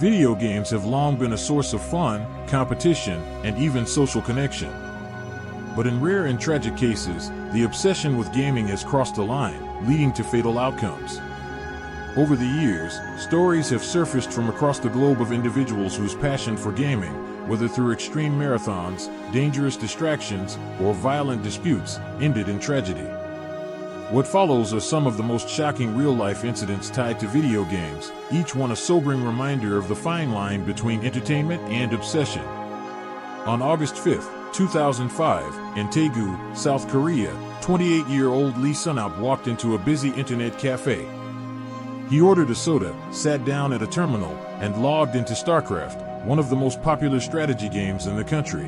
Video games have long been a source of fun, competition, and even social connection. But in rare and tragic cases, the obsession with gaming has crossed the line, leading to fatal outcomes. Over the years, stories have surfaced from across the globe of individuals whose passion for gaming, whether through extreme marathons, dangerous distractions, or violent disputes, ended in tragedy. What follows are some of the most shocking real-life incidents tied to video games, each one a sobering reminder of the fine line between entertainment and obsession. On August 5, 2005, in Daegu, South Korea, 28-year-old Lee Sunop walked into a busy internet cafe. He ordered a soda, sat down at a terminal, and logged into StarCraft, one of the most popular strategy games in the country.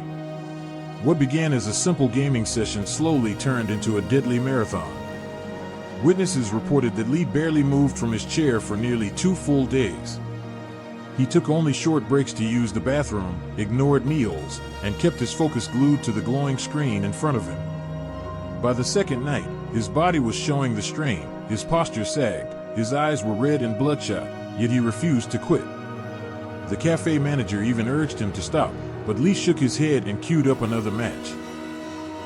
What began as a simple gaming session slowly turned into a deadly marathon. Witnesses reported that Lee barely moved from his chair for nearly 2 full days. He took only short breaks to use the bathroom, ignored meals, and kept his focus glued to the glowing screen in front of him. By the second night, his body was showing the strain, his posture sagged, his eyes were red and bloodshot, yet he refused to quit. The cafe manager even urged him to stop, but Lee shook his head and queued up another match.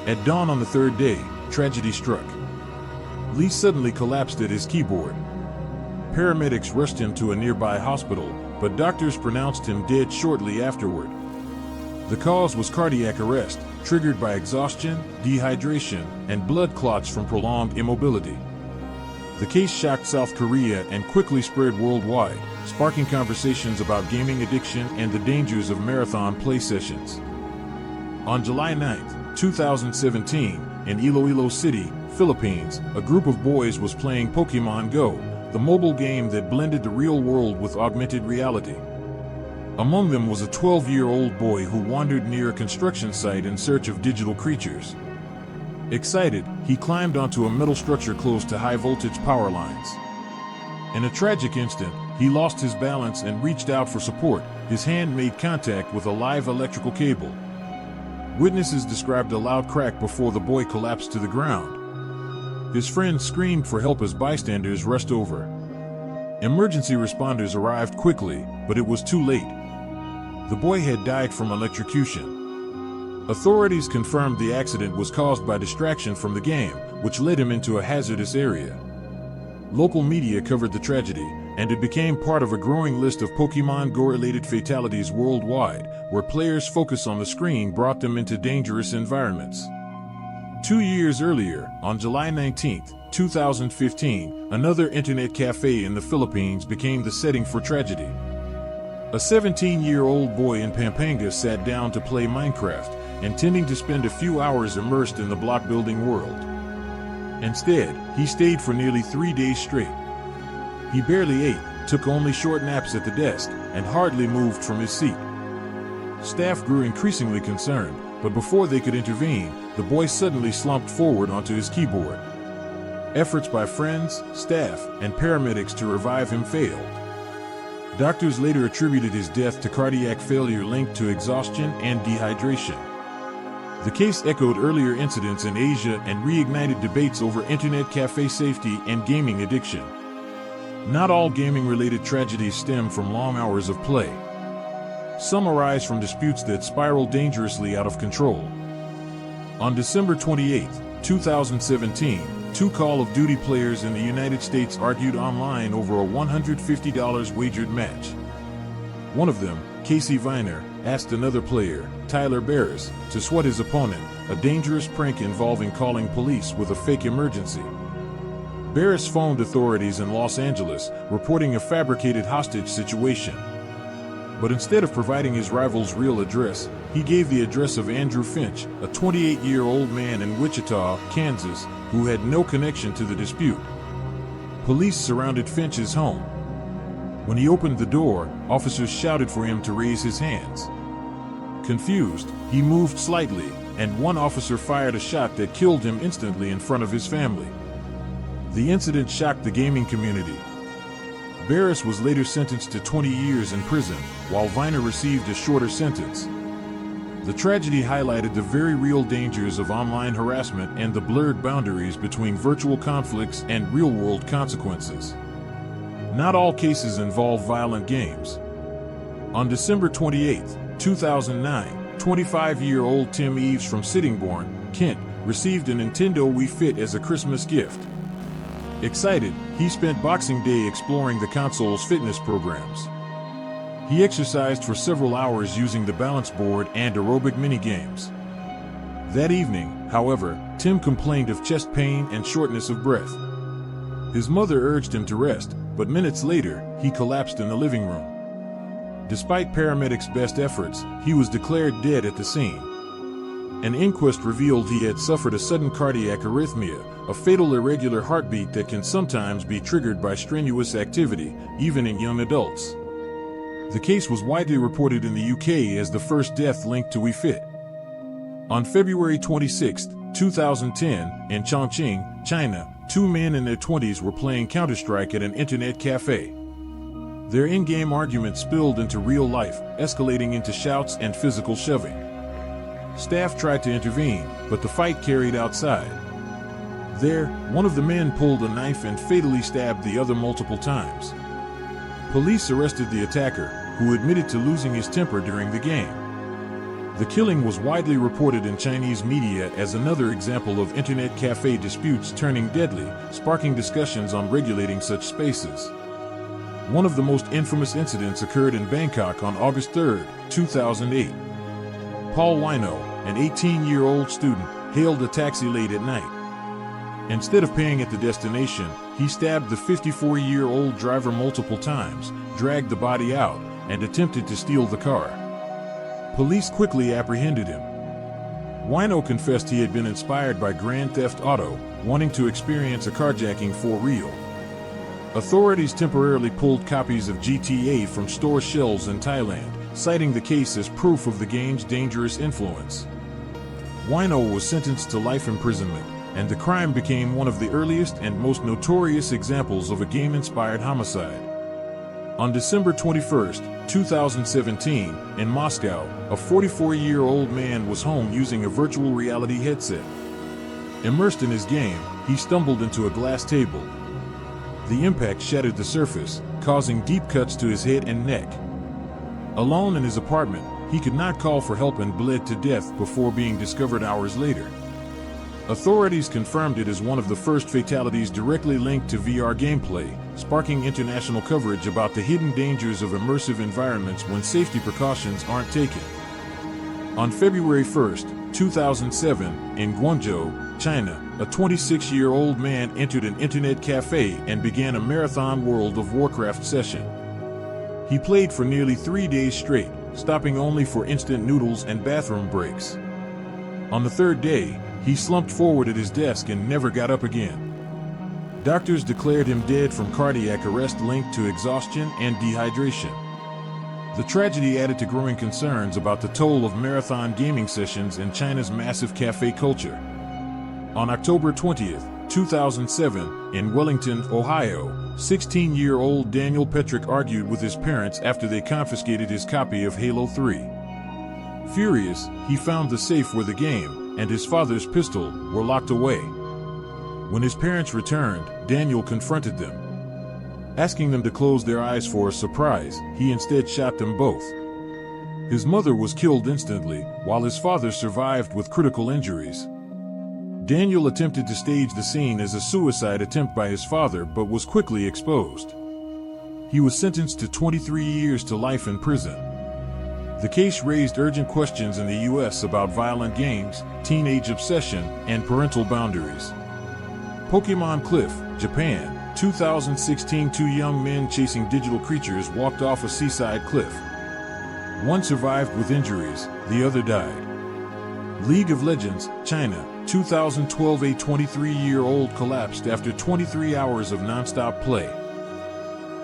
At dawn on the third day, tragedy struck. Lee suddenly collapsed at his keyboard. Paramedics rushed him to a nearby hospital, but doctors pronounced him dead shortly afterward. The cause was cardiac arrest, triggered by exhaustion, dehydration, and blood clots from prolonged immobility. The case shocked South Korea and quickly spread worldwide, sparking conversations about gaming addiction and the dangers of marathon play sessions. On July 9, 2017, in Iloilo City, Philippines, a group of boys was playing Pokemon Go, the mobile game that blended the real world with augmented reality. Among them was a 12-year-old boy who wandered near a construction site in search of digital creatures. Excited, he climbed onto a metal structure close to high-voltage power lines. In a tragic instant, he lost his balance and reached out for support. His hand made contact with a live electrical cable. Witnesses described a loud crack before the boy collapsed to the ground. His friends screamed for help as bystanders rushed over. Emergency responders arrived quickly, but it was too late. The boy had died from electrocution. Authorities confirmed the accident was caused by distraction from the game, which led him into a hazardous area. Local media covered the tragedy, and it became part of a growing list of Pokemon Go-related fatalities worldwide, where players' focus on the screen brought them into dangerous environments. 2 years earlier, on July 19, 2015, another internet cafe in the Philippines became the setting for tragedy. A 17-year-old boy in Pampanga sat down to play Minecraft, intending to spend a few hours immersed in the block-building world. Instead, he stayed for nearly 3 days straight. He barely ate, took only short naps at the desk, and hardly moved from his seat. Staff grew increasingly concerned, but before they could intervene, the boy suddenly slumped forward onto his keyboard. Efforts by friends, staff, and paramedics to revive him failed. Doctors later attributed his death to cardiac failure linked to exhaustion and dehydration. The case echoed earlier incidents in Asia and reignited debates over internet cafe safety and gaming addiction. Not all gaming-related tragedies stem from long hours of play. Some arise from disputes that spiral dangerously out of control. On December 28, 2017, 2 Call of Duty players in the United States argued online over a $150 wagered match. One of them, Casey Viner, asked another player, Tyler Barris, to swat his opponent, a dangerous prank involving calling police with a fake emergency. Barris phoned authorities in Los Angeles, reporting a fabricated hostage situation. But instead of providing his rival's real address, he gave the address of Andrew Finch, a 28-year-old man in Wichita, Kansas, who had no connection to the dispute. Police surrounded Finch's home. When he opened the door, officers shouted for him to raise his hands. Confused, he moved slightly, and one officer fired a shot that killed him instantly in front of his family. The incident shocked the gaming community. Barris was later sentenced to 20 years in prison, while Viner received a shorter sentence. The tragedy highlighted the very real dangers of online harassment and the blurred boundaries between virtual conflicts and real-world consequences. Not all cases involve violent games. On December 28, 2009, 25-year-old Tim Eves from Sittingbourne, Kent, received a Nintendo Wii Fit as a Christmas gift. Excited, he spent Boxing Day exploring the console's fitness programs. He exercised for several hours using the balance board and aerobic mini-games. That evening, however, Tim complained of chest pain and shortness of breath. His mother urged him to rest, but minutes later, he collapsed in the living room. Despite paramedics' best efforts, he was declared dead at the scene. An inquest revealed he had suffered a sudden cardiac arrhythmia, a fatal irregular heartbeat that can sometimes be triggered by strenuous activity, even in young adults. The case was widely reported in the UK as the first death linked to Wii Fit. On February 26, 2010, in Chongqing, China, two men in their 20s were playing Counter-Strike at an internet cafe. Their in-game argument spilled into real life, escalating into shouts and physical shoving. Staff tried to intervene, but the fight carried outside. There, one of the men pulled a knife and fatally stabbed the other multiple times. Police arrested the attacker, who admitted to losing his temper during the game. The killing was widely reported in Chinese media as another example of internet cafe disputes turning deadly, sparking discussions on regulating such spaces. One of the most infamous incidents occurred in Bangkok on August 3, 2008. Paul Wino, an 18-year-old student, hailed a taxi late at night. Instead of paying at the destination, he stabbed the 54-year-old driver multiple times, dragged the body out, and attempted to steal the car. Police quickly apprehended him. Wino confessed he had been inspired by Grand Theft Auto, wanting to experience a carjacking for real. Authorities temporarily pulled copies of GTA from store shelves in Thailand, citing the case as proof of the game's dangerous influence. Wino was sentenced to life imprisonment, and the crime became one of the earliest and most notorious examples of a game-inspired homicide. On December 21, 2017, in Moscow, a 44-year-old man was home using a virtual reality headset. Immersed in his game, he stumbled into a glass table. The impact shattered the surface, causing deep cuts to his head and neck. Alone in his apartment, he could not call for help and bled to death before being discovered hours later. Authorities confirmed it as one of the first fatalities directly linked to VR gameplay, sparking international coverage about the hidden dangers of immersive environments when safety precautions aren't taken. On February 1, 2007, in Guangzhou, China, a 26-year-old man entered an internet cafe and began a marathon World of Warcraft session. He played for nearly 3 days straight, stopping only for instant noodles and bathroom breaks. On the third day, he slumped forward at his desk and never got up again. Doctors declared him dead from cardiac arrest linked to exhaustion and dehydration. The tragedy added to growing concerns about the toll of marathon gaming sessions in China's massive cafe culture. On October 20, 2007, in Wellington, Ohio, 16-year-old Daniel Petrick argued with his parents after they confiscated his copy of Halo 3. Furious, he found the safe where the game and his father's pistol were locked away. When his parents returned, Daniel confronted them. Asking them to close their eyes for a surprise, he instead shot them both. His mother was killed instantly, while his father survived with critical injuries. Daniel attempted to stage the scene as a suicide attempt by his father but was quickly exposed. He was sentenced to 23 years to life in prison. The case raised urgent questions in the U.S. about violent games, teenage obsession, and parental boundaries. Pokemon Cliff, Japan, 2016. Two young men chasing digital creatures walked off a seaside cliff. One survived with injuries, the other died. League of Legends, China, 2012. A 23-year-old collapsed after 23 hours of non-stop play.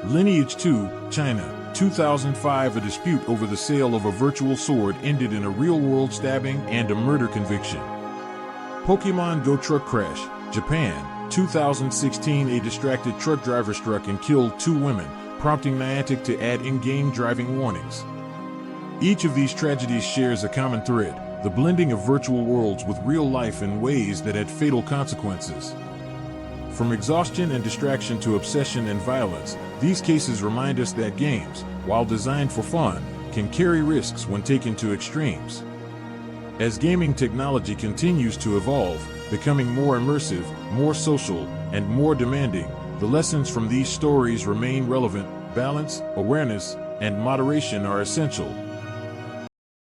Lineage 2, China, 2005. A dispute over the sale of a virtual sword ended in a real-world stabbing and a murder conviction. Pokemon Go truck crash, Japan, 2016. A distracted truck driver struck and killed 2 women, prompting Niantic to add in-game driving warnings. Each of these tragedies shares a common thread: the blending of virtual worlds with real life in ways that had fatal consequences. From exhaustion and distraction to obsession and violence, these cases remind us that games, while designed for fun, can carry risks when taken to extremes. As gaming technology continues to evolve, becoming more immersive, more social, and more demanding, the lessons from these stories remain relevant. Balance, awareness, and moderation are essential,